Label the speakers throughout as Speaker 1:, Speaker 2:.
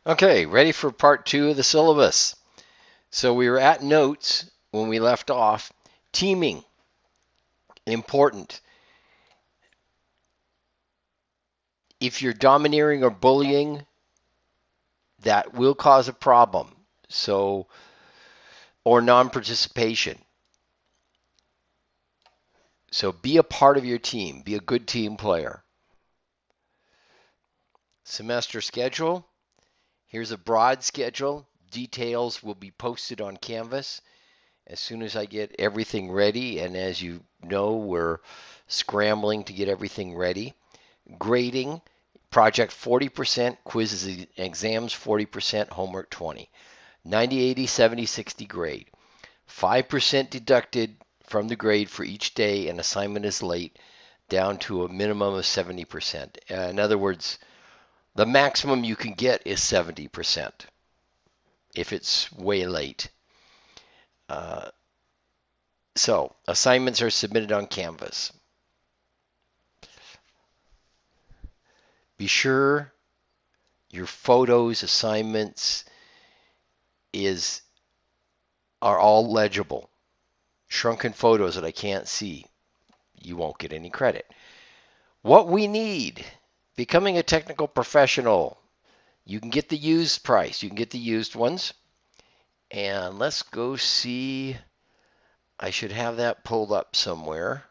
Speaker 1: Okay, ready for part 2 of the syllabus. So we were at notes when we left off. Teaming, important. If you're domineering or bullying, that will cause a problem. So, or non-participation. So be a part of your team. Be a good team player. Semester schedule. Here's a broad schedule. Details will be posted on Canvas as soon as I get everything ready. And as you know, we're scrambling to get everything ready. Grading, project 40%, quizzes and exams 40%, homework 20. 90, 80, 70, 60 grade. 5% deducted from the grade for each day an assignment is late, down to a minimum of 70%. In other words, the maximum you can get is 70% if it's way late. So assignments are submitted on Canvas. Be sure your photos, assignments are all legible. Shrunken photos that I can't see, you won't get any credit. What we need, becoming a technical professional. You can get the used price. You can get the used ones. And let's go see. I should have that pulled up somewhere.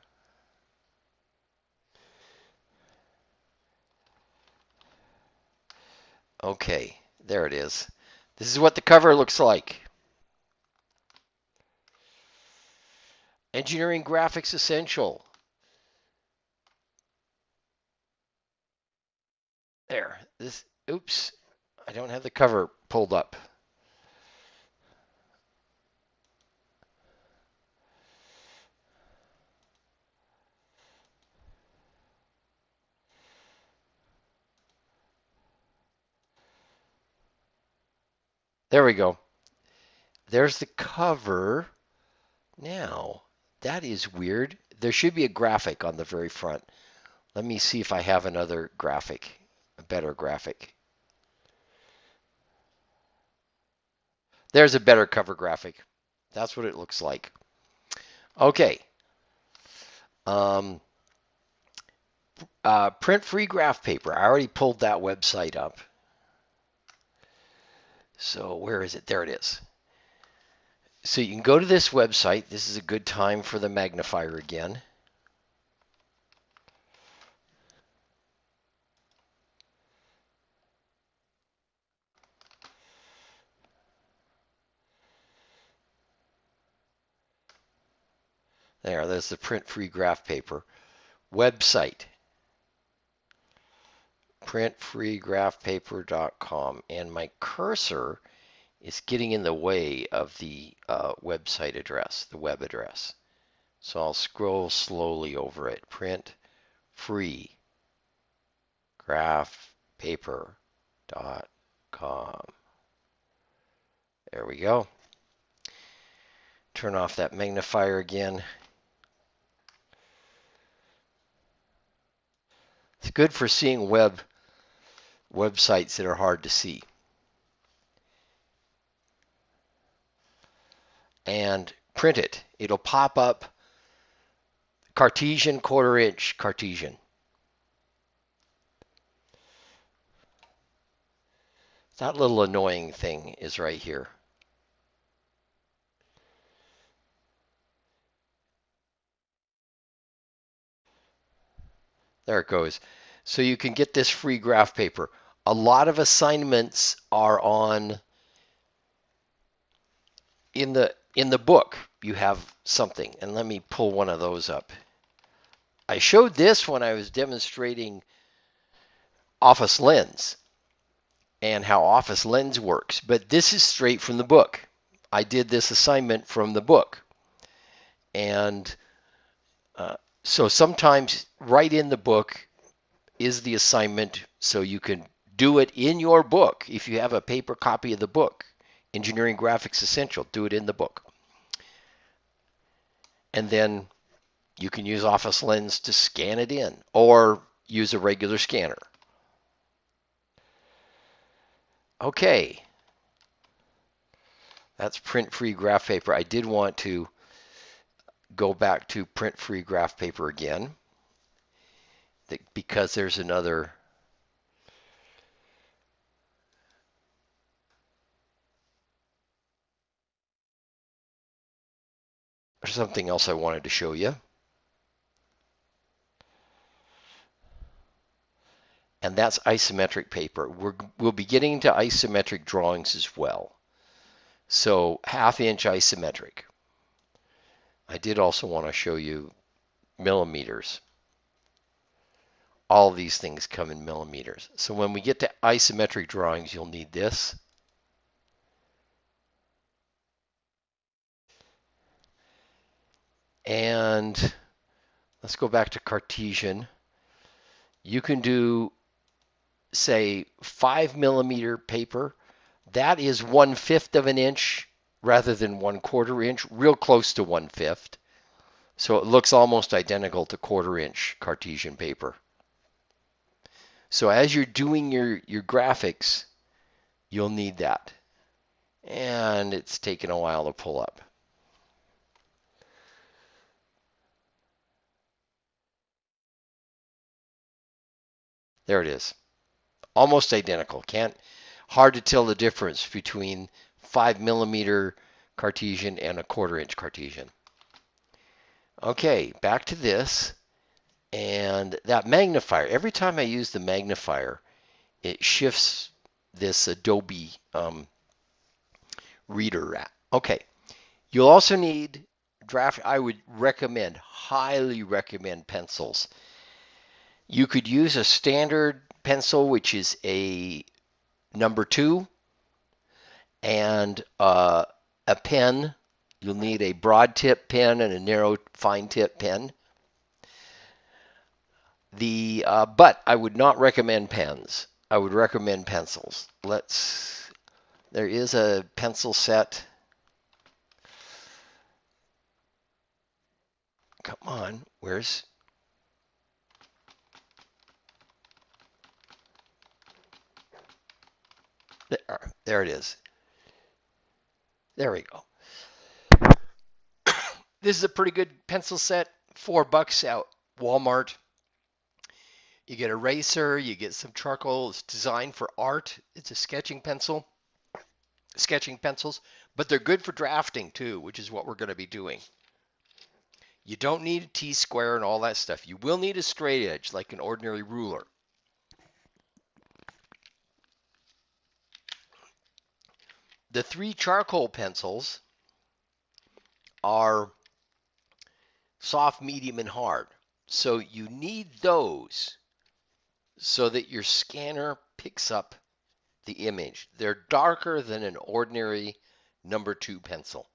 Speaker 1: Okay, there it is. This is what the cover looks like. Engineering Graphics Essential. There. Oops. I don't have the cover pulled up. There we go. There's the cover. Now, that is weird. There should be a graphic on the very front. Let me see if I have another graphic, a better graphic. There's a better cover graphic. That's what it looks like. Okay. Um, print-free graph paper. I already pulled that website up. So where is it? There it is. So you can go to this website. This is a good time for the magnifier again. There's the print-free graph paper website. Printfreegraphpaper.com. And my cursor is getting in the way of the website address, the web address. So I'll scroll slowly over it. Printfreegraphpaper.com. There we go. Turn off that magnifier again. It's good for seeing websites that are hard to see. And print it. It'll pop up Cartesian, quarter inch Cartesian. That little annoying thing is right here. There it goes. So you can get this free graph paper. A lot of assignments are on in the book. You have something, and let me pull one of those up. I showed this when I was demonstrating Office Lens and how Office Lens works, but this is straight from the book. I did this assignment from the book, and so sometimes right in the book is the assignment, so you can do it in your book. If you have a paper copy of the book, Engineering Graphics Essential, do it in the book. And then you can use Office Lens to scan it in, or use a regular scanner. Okay, that's print-free graph paper. I did want to go back to print-free graph paper again because there's something else I wanted to show you. And that's isometric paper. We'll be getting into isometric drawings as well. So 1/2 inch isometric. I did also want to show you millimeters. All of these things come in millimeters. So when we get to isometric drawings, you'll need this. And let's go back to Cartesian. You can do, say, 5 millimeter paper. That is 1/5 of an inch rather than 1/4 inch, real close to 1/5. So it looks almost identical to 1/4 inch Cartesian paper. So as you're doing your graphics, you'll need that. And it's taken a while to pull up. There it is. Almost identical. Hard to tell the difference between 5 millimeter Cartesian and a 1/4 inch Cartesian. Okay, back to this. And that magnifier, every time I use the magnifier, it shifts this Adobe reader. Okay, you'll also need draft. I would recommend, highly recommend pencils. You could use a standard pencil, which is a number 2, and a pen. You'll need a broad tip pen and a narrow fine tip pen. But I would not recommend pens. I would recommend pencils. There is a pencil set. Come on, there it is. There we go. This is a pretty good pencil set. $4 out Walmart. You get a eraser, you get some charcoal. It's designed for art. It's a sketching pencils, but they're good for drafting too, which is what we're going to be doing. You don't need a T-square and all that stuff. You will need a straight edge like an ordinary ruler. The 3 charcoal pencils are soft, medium, and hard. So you need those so that your scanner picks up the image. They're darker than an ordinary number 2 pencil.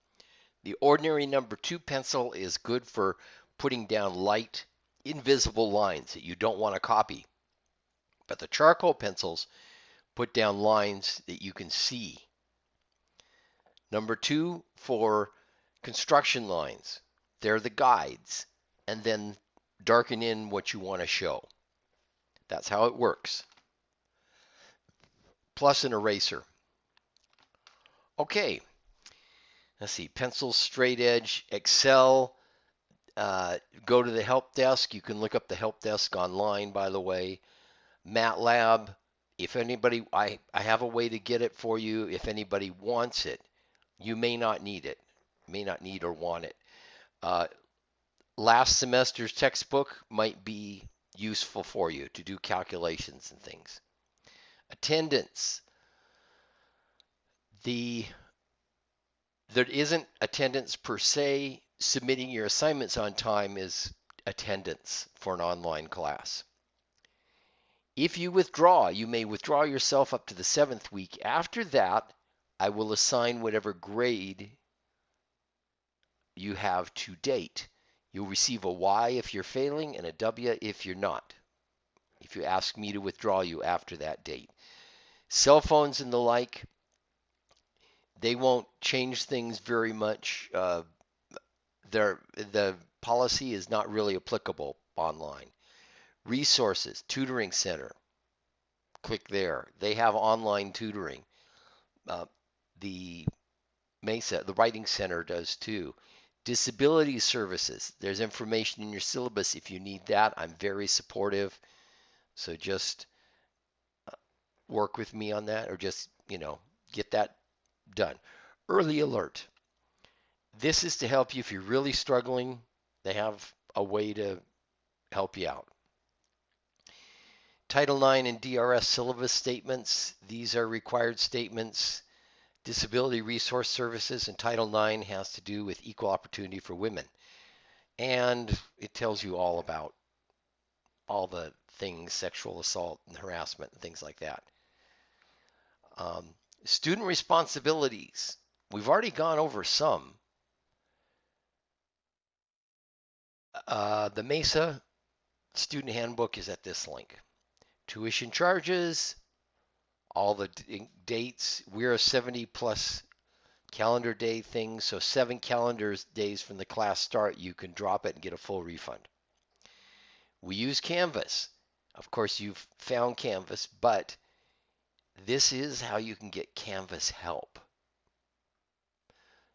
Speaker 1: The ordinary number 2 pencil is good for putting down light, invisible lines that you don't want to copy. But the charcoal pencils put down lines that you can see. Number 2 for construction lines. They're the guides. And then darken in what you want to show. That's how it works. Plus an eraser. Okay. Let's see. Pencil, straight edge, Excel. Go to the help desk. You can look up the help desk online, by the way. MATLAB. If anybody, I have a way to get it for you. If anybody wants it, you may not need it. May not need or want it. Last semester's textbook might be useful for you to do calculations and things. Attendance. There isn't attendance per se. Submitting your assignments on time is attendance for an online class. If you withdraw, you may withdraw yourself up to the 7th week. After that, I will assign whatever grade you have to date. You'll receive a Y if you're failing and a W if you're not, if you ask me to withdraw you after that date. Cell phones and the like, they won't change things very much. The policy is not really applicable online. Resources, tutoring center. Click there. They have online tutoring. Uh, the Mesa, the Writing Center does too. Disability services. There's information in your syllabus if you need that. I'm very supportive. So just work with me on that or just, get that done. Early alert. This is to help you if you're really struggling. They have a way to help you out. Title IX and DRS syllabus statements. These are required statements. Disability Resource Services and Title IX has to do with equal opportunity for women. And it tells you all about all the things, sexual assault and harassment and things like that. Student responsibilities. We've already gone over some. The MESA student handbook is at this link. Tuition charges, all the dates. We're a 70 plus calendar day thing, so 7 calendar days from the class start, you can drop it and get a full refund. We use Canvas. Of course, you've found Canvas, but this is how you can get Canvas help.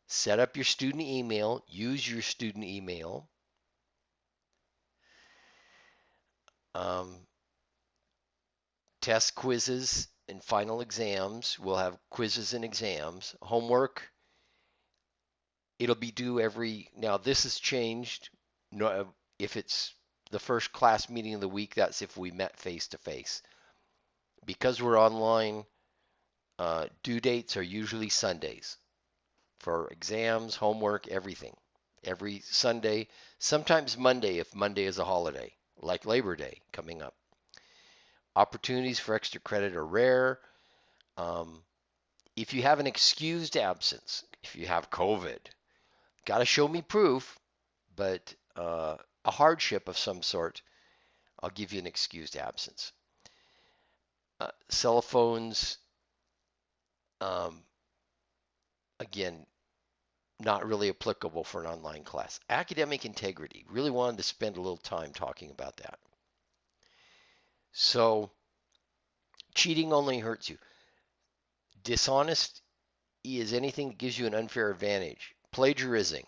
Speaker 1: Set up your student email, use your student email. Test quizzes and final exams. We'll have quizzes and exams. Homework, it'll be due now this has changed. No, if it's the first class meeting of the week, that's if we met face to face. Because we're online, due dates are usually Sundays for exams, homework, everything. Every Sunday, sometimes Monday if Monday is a holiday, like Labor Day coming up. Opportunities for extra credit are rare. If you have an excused absence, if you have COVID, got to show me proof, but a hardship of some sort, I'll give you an excused absence. Cell phones, again, not really applicable for an online class. Academic integrity, really wanted to spend a little time talking about that. So, cheating only hurts you. Dishonest is anything that gives you an unfair advantage. Plagiarizing,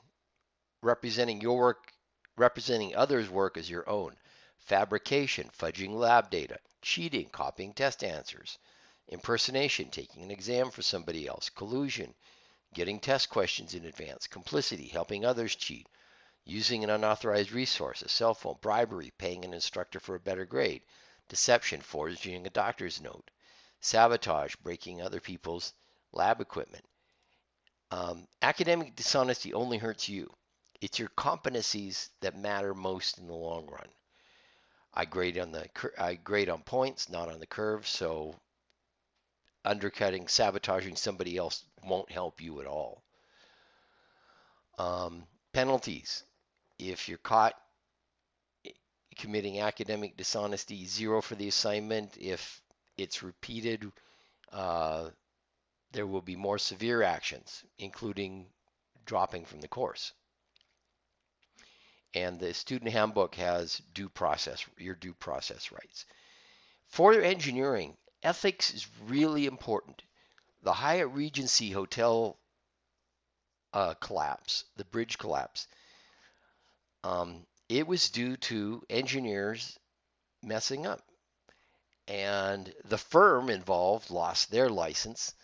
Speaker 1: representing your work, representing others' work as your own. Fabrication, fudging lab data. Cheating, copying test answers. Impersonation, taking an exam for somebody else. Collusion, getting test questions in advance. Complicity, helping others cheat. Using an unauthorized resource, a cell phone. Bribery, paying an instructor for a better grade. Deception, forging a doctor's note. Sabotage, breaking other people's lab equipment. Academic dishonesty only hurts you. It's your competencies that matter most in the long run. I grade on points, not on the curve, so undercutting, sabotaging somebody else won't help you at all. Penalties. If you're caught committing academic dishonesty, 0 for the assignment. If it's repeated, there will be more severe actions, including dropping from the course. And the student handbook has your due process rights. For engineering, ethics is really important. The Hyatt Regency Hotel collapse, the bridge collapse, it was due to engineers messing up. And the firm involved lost their license,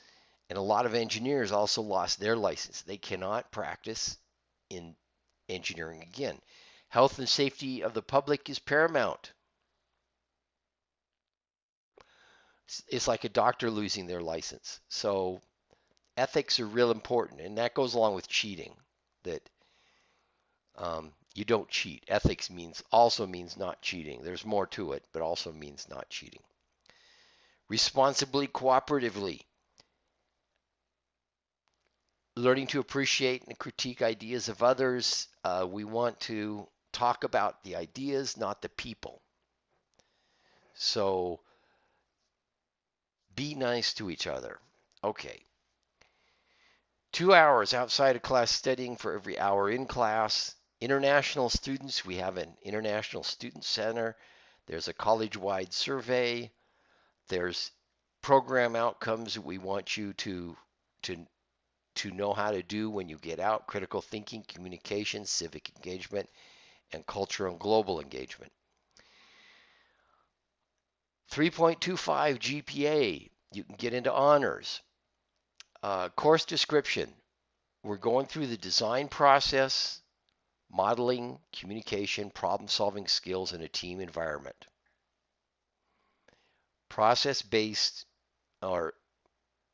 Speaker 1: and a lot of engineers also lost their license. They cannot practice in engineering again. Health and safety of the public is paramount. It's like a doctor losing their license. So ethics are real important, and that goes along with cheating. That you don't cheat. Ethics also means not cheating. There's more to it, but also means not cheating. Responsibly, cooperatively. Learning to appreciate and critique ideas of others. We want to talk about the ideas, not the people. So be nice to each other. Okay. 2 hours outside of class studying for every hour in class. International students, we have an International Student Center. There's a college-wide survey. There's program outcomes that we want you to to know how to do when you get out: critical thinking, communication, civic engagement, and cultural and global engagement. 3.25 GPA, you can get into honors. Course description, we're going through the design process, modeling, communication, problem-solving skills in a team environment. Process-based, or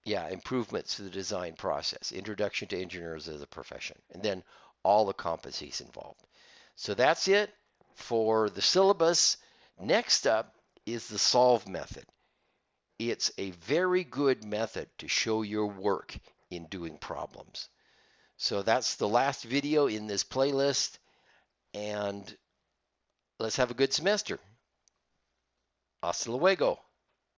Speaker 1: improvements to the design process, introduction to engineers as a profession, and then all the competencies involved. So that's it for the syllabus. Next up is the solve method. It's a very good method to show your work in doing problems. So that's the last video in this playlist, and let's have a good semester. Hasta luego.